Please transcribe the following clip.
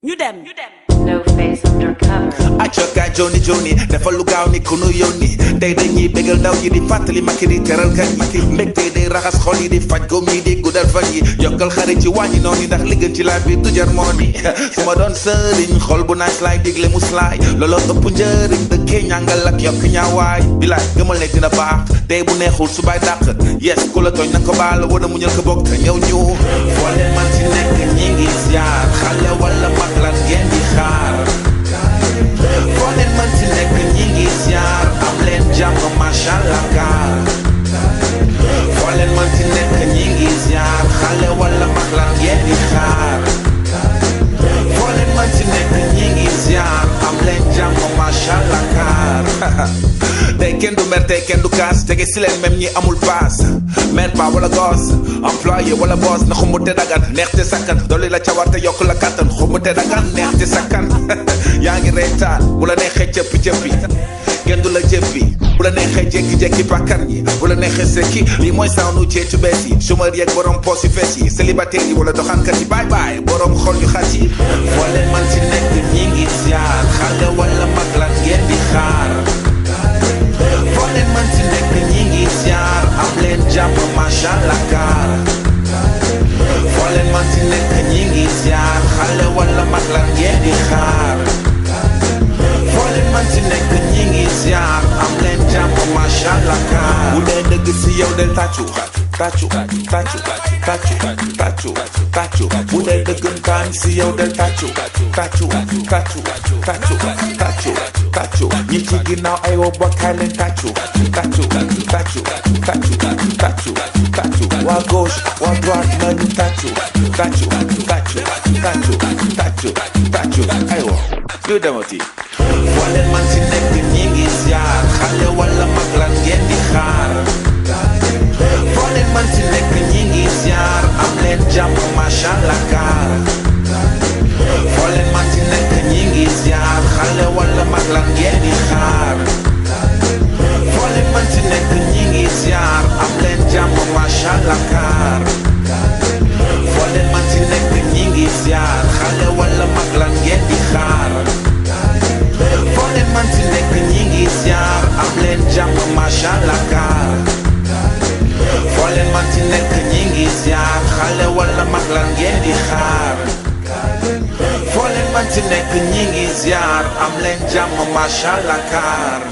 ñu dem. No face undercover. accoka joni joni dafa lu gaaw ni ku nu yónni tey dañuy bégal ndaw yi di fàttali makki di teral gan yi mbégte day raxas xol yi di faj góom yi di guddal fan yi yokkal xarit ci wàññi noonu ndax li gën ci laaj bi du jar moo ni su ma doon sëriñ xol bu naaj laay digle mu slaay looloo ëpp njëriñ dëkkee ñàngal ak yokk ñaawaay bilaay gëmal ne dina baax tey bu neexul subaay dàq yes ku la tooñ na ko baal wala mu ñël ko bokk te ñëw ñu foo leen man ci nekk ñi ngi ziar xale wala mag lan ngeen di xaar foo leen man ci nekk ñi ngi ziar am leen jàmm masha Allah kaar foo leen man ci nekk ñi ngi ziar xale wala mag lan ngeen di xaar foo leen man ci nekk ñi ngi ziar am leen jàmm masha Allah kaar tey kenn du mer tey kenn du kaas tege si leen même ñi amul paas mer pa wala gosse employé wala boss na xumbu te dagan neex te sakkan dolli la cawarte yokk la kattan xumbu te dagan neex te sakkan yaa ngi reetaan bu la neexee cëppi cëppi kenn du la jëppi bu la neexee jékki-jékki pàkkar ñi bu la neexee sekki lii mooy sawnu ceetu bees yi chômeur yeeg borom poos yu fees yi célibataire yi wala doxaankat yi bye bye borom xol yu xat yi foo leen man ci nekk ñi ngi ziar xale wala mag lan ngeen di xaar foo leen man ci nekk ñi ngi ziar am leen jàmm masha Allah kaar foo leen man ci nekk ñi ngi ziar xale wala mag lan ngeen di xaar foo leen man ci nekk ñi ngi ziar am leen jàmm masha Allah kaar bu dee dëgg si yow del tàccu tàccu tàccu tàccu tàccu tàccu bu dee dëggantaan si yow del tàccu tàccu tàccu tàccu tàccu tàccu ñi ci ginnaaw ay woo bokkaay leen tàccu tàccu tàccu tàccu tàccu tàccu waa gauche waa droite nañu tàccu tàccu tàccu tàccu tàccu tàccu aywa ñu demati foo leen man ci nekk ñi ngi ziar xale wala mag lan ngeen di xaar foo leen man ci nekk ñi ngi ziar am leen jàmm masha Allah kaar foo leen man ci nekk ñi ngi ziar xale wala mag lan ngeen di xaar foo leen man ci nekk ñi ngi ziar am leen jàmm masha Allah kaar foo leen man ci nekk ñi ngi ziar xale wala mag lan ngeen di xaar foo leen man ci nekk ñi ngi ziar am leen jàmm masha Allah kaar foo leen man ci nekk ñi ngi ziar xale wala mag lan ngeen di xaar foo leen man ci nekk ñi ngi ziar am leen jàmm masha Allah kaar